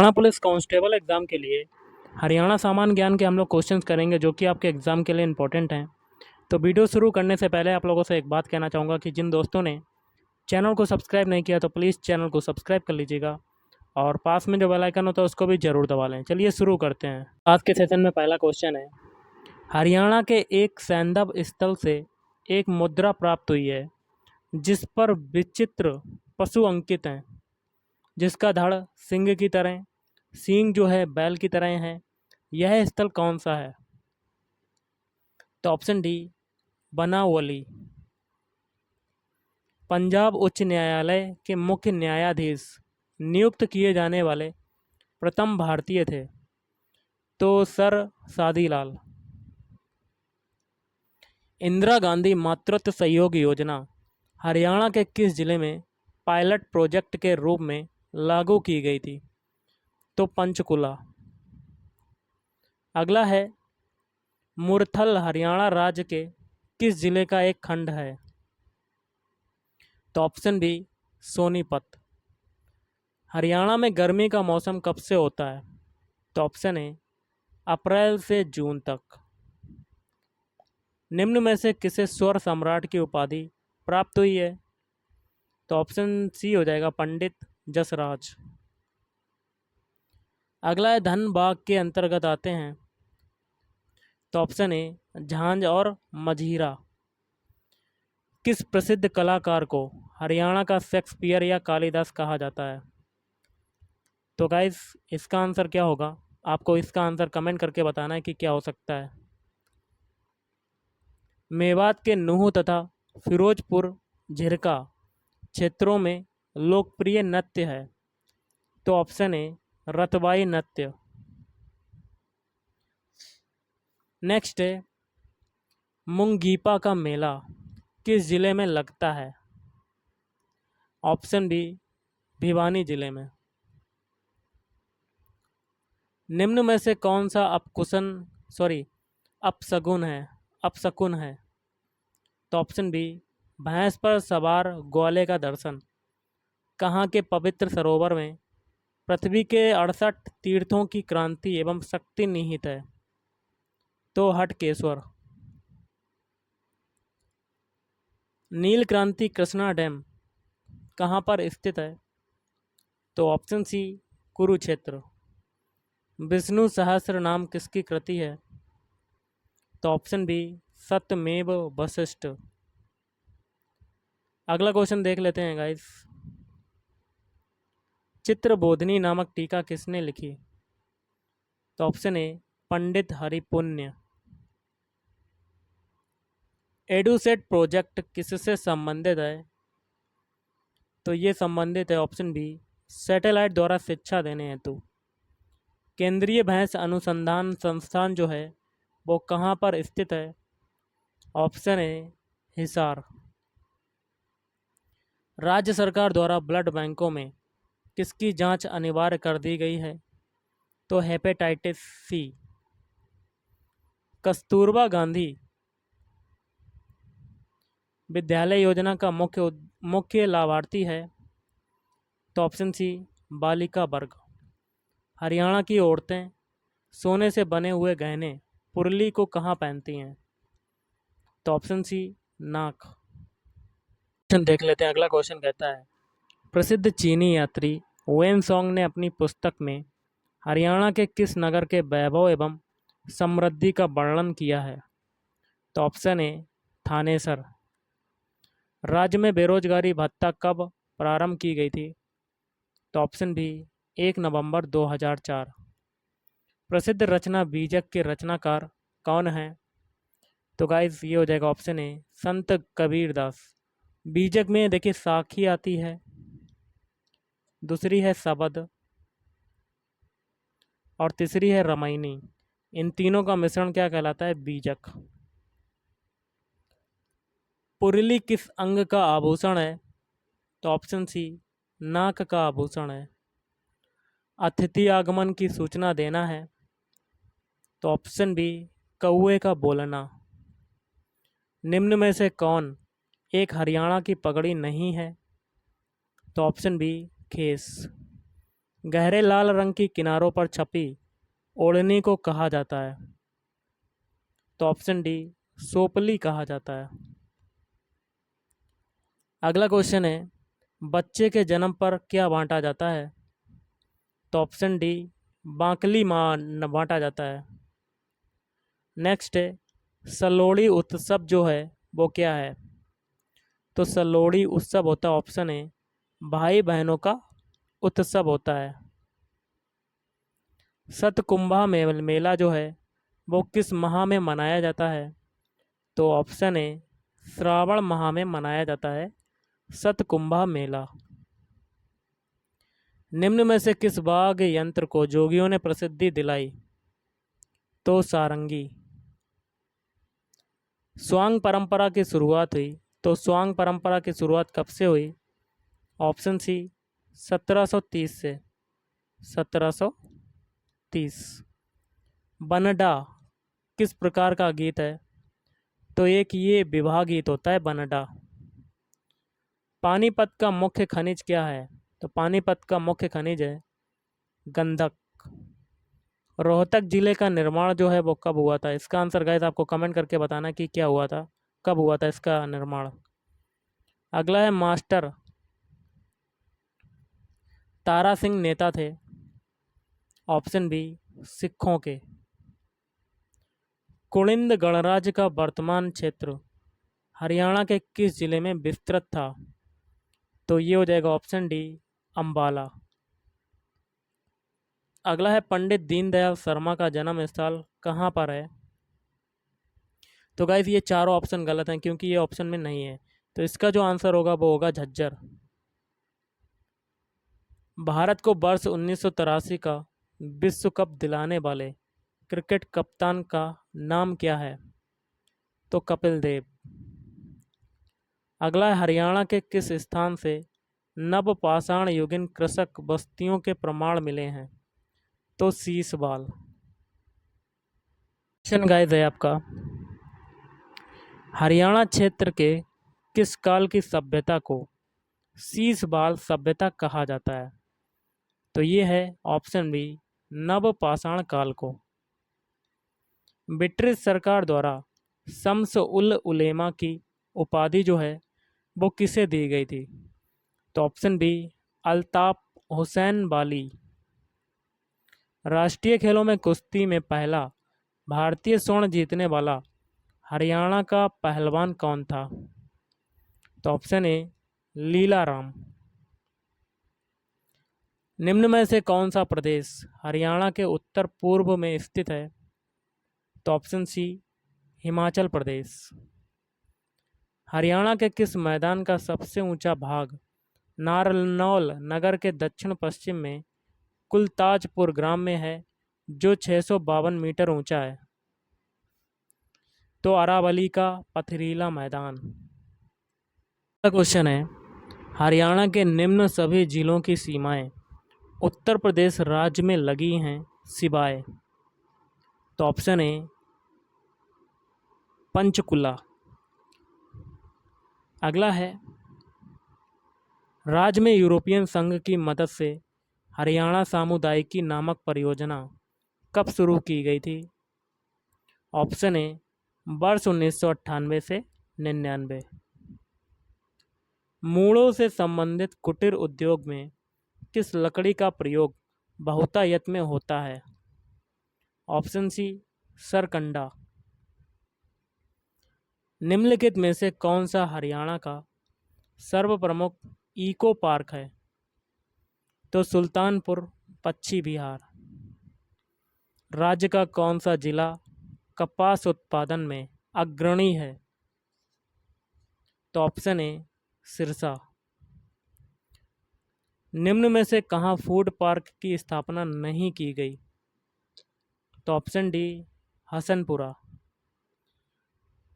Haryana police constable exam के लिए हरियाणा सामान्य ज्ञान के हम लोग क्वेश्चंस करेंगे जो कि आपके एग्ज़ाम के लिए इंपॉर्टेंट हैं। तो वीडियो शुरू करने से पहले आप लोगों से एक बात कहना चाहूँगा कि जिन दोस्तों ने चैनल को सब्सक्राइब नहीं किया तो प्लीज़ चैनल को सब्सक्राइब कर लीजिएगा और पास में जो बेल आइकन होता है उसको भी ज़रूर दबा लें। चलिए शुरू करते हैं। आज के सेशन में पहला क्वेश्चन है, हरियाणा के एक सैंधव स्थल से एक मुद्रा प्राप्त हुई है जिस पर विचित्र पशु अंकित हैं, जिसका धड़ सिंह की तरह, सींग जो है बैल की तरह है। यह स्थल कौन सा है? तो ऑप्शन डी बनावली। पंजाब उच्च न्यायालय के मुख्य न्यायाधीश नियुक्त किए जाने वाले प्रथम भारतीय थे, तो सर सादीलाल। इंदिरा गांधी मातृत्व सहयोग योजना हरियाणा के किस जिले में पायलट प्रोजेक्ट के रूप में लागू की गई थी? तो पंचकुला। अगला है, मुरथल हरियाणा राज्य के किस जिले का एक खंड है? तो ऑप्शन बी सोनीपत। हरियाणा में गर्मी का मौसम कब से होता है? तो ऑप्शन ए अप्रैल से जून तक। निम्न में से किसे स्वर सम्राट की उपाधि प्राप्त हुई है? तो ऑप्शन सी हो जाएगा पंडित जसराज। अगला है, धनबाद के अंतर्गत आते हैं, तो ऑप्शन ए झांझ और मझीरा। किस प्रसिद्ध कलाकार को हरियाणा का शेक्सपियर या कालिदास कहा जाता है? तो गाइस इसका आंसर क्या होगा? आपको इसका आंसर कमेंट करके बताना है कि क्या हो सकता है। मेवात के नूह तथा फिरोजपुर झिरका क्षेत्रों में लोकप्रिय नृत्य है, तो ऑप्शन ए रतबाई नृत्य। नेक्स्ट है, मुंगीपा का मेला किस जिले में लगता है? ऑप्शन बी भिवानी जिले में। निम्न में से कौन सा अपशकुन है? तो ऑप्शन बी भैंस पर सवार ग्वाले का दर्शन कहाँ के पवित्र सरोवर में पृथ्वी के 68 तीर्थों की क्रांति एवं शक्ति निहित है? तो हटकेश्वर। नील क्रांति कृष्णा डैम कहाँ पर स्थित है? तो ऑप्शन सी कुरुक्षेत्र। विष्णु सहस्त्र नाम किसकी कृति है? तो ऑप्शन बी सत्यमेव वशिष्ठ। अगला क्वेश्चन देख लेते हैं गाइस। चित्रबोधिनी नामक टीका किसने लिखी? तो option A Pandit हरिपुण्य। EDUSAT project किससे संबंधित है? तो ये संबंधित है ऑप्शन बी सैटेलाइट द्वारा शिक्षा देने हेतु। केंद्रीय भैंस अनुसंधान संस्थान जो है वो कहाँ पर स्थित है? Option A Hisar. राज्य सरकार द्वारा ब्लड बैंकों में किसकी जांच अनिवार्य कर दी गई है? तो हेपेटाइटिस सी। कस्तूरबा गांधी विद्यालय योजना का मुख्य लाभार्थी है? तो ऑप्शन सी बालिका वर्ग। हरियाणा की औरतें सोने से बने हुए गहने पुरली को कहाँ पहनती हैं? तो ऑप्शन सी नाक। क्वेश्चन देख लेते हैं। अगला क्वेश्चन कहता है, प्रसिद्ध चीनी यात्री वेन सॉन्ग ने अपनी पुस्तक में हरियाणा के किस नगर के वैभव एवं समृद्धि का वर्णन किया है? तो ऑप्शन ए थानेसर। राज्य में बेरोजगारी भत्ता कब प्रारंभ की गई थी? तो ऑप्शन बी 1 नवंबर 2004। प्रसिद्ध रचना बीजक के रचनाकार कौन है? तो गाइस ये हो जाएगा ऑप्शन ए संत कबीरदास। बीजक में देखिए साखी आती है, दूसरी है शबद और तीसरी है रामायणी। इन तीनों का मिश्रण क्या कहलाता है? बीजक। पुरली किस अंग का आभूषण है? तो ऑप्शन सी नाक का आभूषण है। अतिथि आगमन की सूचना देना है? तो ऑप्शन बी कौवे का बोलना। निम्न में से कौन एक हरियाणा की पगड़ी नहीं है? तो ऑप्शन बी खेस। गहरे लाल रंग की किनारों पर छपी ओढ़नी को कहा जाता है? तो ऑप्शन डी, सोपली कहा जाता है। अगला क्वेश्चन है, बच्चे के जन्म पर क्या बांटा जाता है? तो ऑप्शन डी, बांकली मां बांटा जाता है। नेक्स्ट है, सलोड़ी उत्सव जो है वो क्या है? तो सलोड़ी उत्सव होता है, ऑप्शन है, भाई बहनों का उत्सव होता है। सतकुंभा मेला जो है वो किस माह में मनाया जाता है? तो ऑप्शन है, श्रावण माह में मनाया जाता है सतकुंभा मेला। निम्न में से किस वाद्य यंत्र को जोगियों ने प्रसिद्धि दिलाई? तो सारंगी। स्वांग परंपरा की शुरुआत हुई, तो स्वांग परंपरा की शुरुआत कब से हुई? ऑप्शन सी, 1730 से। 1730। बनडा किस प्रकार का गीत है? तो एक ये विवाह गीत होता है बनडा। पानीपत का मुख्य खनिज क्या है? तो पानीपत का मुख्य खनिज है गंधक। रोहतक जिले का निर्माण जो है वो कब हुआ था? इसका आंसर गाइस आपको कमेंट करके बताना कि क्या हुआ था, कब हुआ था इसका निर्माण। अगला है, मास्टर तारा सिंह नेता थे? ऑप्शन बी, सिखों के। कुलिंद गणराज्य का वर्तमान क्षेत्र हरियाणा के किस जिले में विस्तृत था? तो ये हो जाएगा ऑप्शन डी, अंबाला। अगला है, पंडित दीनदयाल शर्मा का जन्म स्थल कहाँ पर है? तो गाइस ये चारों ऑप्शन गलत हैं क्योंकि ये ऑप्शन में नहीं है, तो इसका जो आंसर होगा वो होगा झज्जर। भारत को वर्ष 1983 का विश्व कप दिलाने वाले क्रिकेट कप्तान का नाम क्या है? तो कपिल देव। अगला है, हरियाणा के किस स्थान से नवपाषाण युगीन कृषक बस्तियों के प्रमाण मिले हैं? तो सीसवाल। क्वेश्चन गाइस है आपका, हरियाणा क्षेत्र के किस काल की सभ्यता को सीसवाल सभ्यता कहा जाता है? तो ये है ऑप्शन बी, नवपाषाण काल को। ब्रिटिश सरकार द्वारा शम्स उल उलेमा की उपाधि जो है वो किसे दी गई थी? तो ऑप्शन बी, अल्ताफ हुसैन वाली। राष्ट्रीय खेलों में कुश्ती में पहला भारतीय स्वर्ण जीतने वाला हरियाणा का पहलवान कौन था? तो ऑप्शन ए, लीलाराम। निम्न में से कौन सा प्रदेश हरियाणा के उत्तर पूर्व में स्थित है? तो ऑप्शन सी, हिमाचल प्रदेश। हरियाणा के किस मैदान का सबसे ऊंचा भाग नारनौल नगर के दक्षिण पश्चिम में कुलताजपुर ग्राम में है, जो 652 मीटर ऊंचा है? तो अरावली का पथरीला मैदान। अगला क्वेश्चन है, हरियाणा के निम्न सभी जिलों की सीमाएं उत्तर प्रदेश राज्य में लगी हैं सिवाय? तो ऑप्शन ए, पंचकुला। अगला है, राज्य में यूरोपियन संघ की मदद से हरियाणा सामुदायिकी नामक परियोजना कब शुरू की गई थी? ऑप्शन ए, वर्ष 1998 से 99। मूलों से संबंधित कुटीर उद्योग में किस लकड़ी का प्रयोग बहुतायत में होता है? ऑप्शन सी, सरकंडा। निम्नलिखित में से कौन सा हरियाणा का सर्वप्रमुख इको पार्क है? तो सुल्तानपुर पश्चिमी बिहार। राज्य का कौन सा जिला कपास उत्पादन में अग्रणी है? तो ऑप्शन ए, सिरसा। निम्न में से कहाँ फूड पार्क की स्थापना नहीं की गई? तो ऑप्शन डी, हसनपुरा।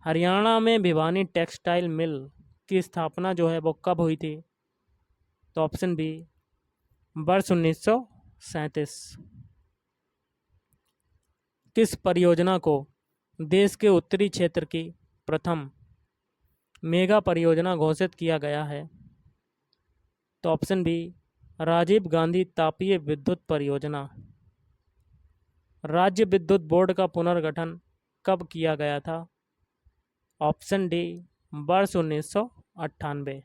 हरियाणा में भिवानी टेक्सटाइल मिल की स्थापना जो है वो कब हुई थी? तो ऑप्शन बी, वर्ष 1937। किस परियोजना को देश के उत्तरी क्षेत्र की प्रथम मेगा परियोजना घोषित किया गया है? तो ऑप्शन बी, राजीव गांधी तापीय विद्युत परियोजना। राज्य विद्युत बोर्ड का पुनर्गठन कब किया गया था? ऑप्शन डी, वर्ष 1998।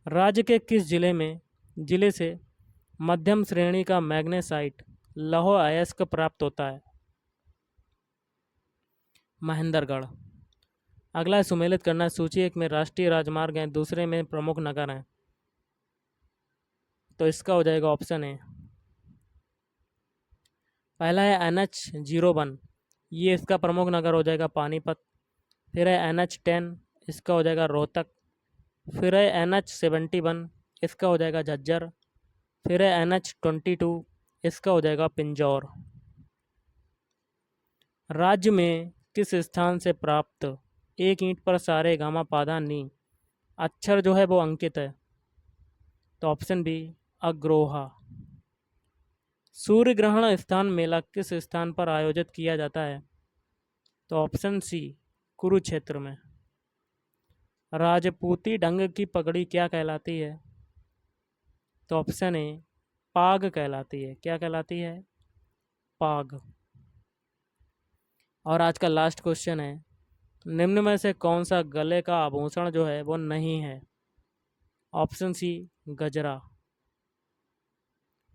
राज्य के किस जिले से मध्यम श्रेणी का मैग्नेसाइट लौह अयस्क प्राप्त होता है? महेंद्रगढ़। अगला है सुमेलित करना। सूची एक में राष्ट्रीय राजमार्ग हैं, दूसरे में प्रमुख नगर हैं, तो इसका हो जाएगा ऑप्शन ए। पहला है NH01, ये इसका प्रमुख नगर हो जाएगा पानीपत। फिर है NH10, इसका हो जाएगा रोहतक। फिर है NH71, इसका हो जाएगा झज्जर। फिर है NH22, इसका हो जाएगा पिंजौर। राज्य में किस स्थान से प्राप्त एक ईंट पर सारे गामा पाधा नी अक्षर जो है वो अंकित है? तो ऑप्शन बी, अग्रोहा। सूर्य ग्रहण स्थान मेला किस स्थान पर आयोजित किया जाता है? तो ऑप्शन सी, कुरुक्षेत्र में। राजपूती ढंग की पगड़ी क्या कहलाती है? तो ऑप्शन ए, पाग कहलाती है। क्या कहलाती है? पाग। और आज का लास्ट क्वेश्चन है, निम्न में से कौन सा गले का आभूषण जो है वो नहीं है? ऑप्शन सी, गजरा।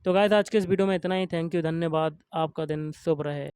तो गाइस आज के इस वीडियो में इतना ही। थैंक यू, धन्यवाद। आपका दिन शुभ रहे।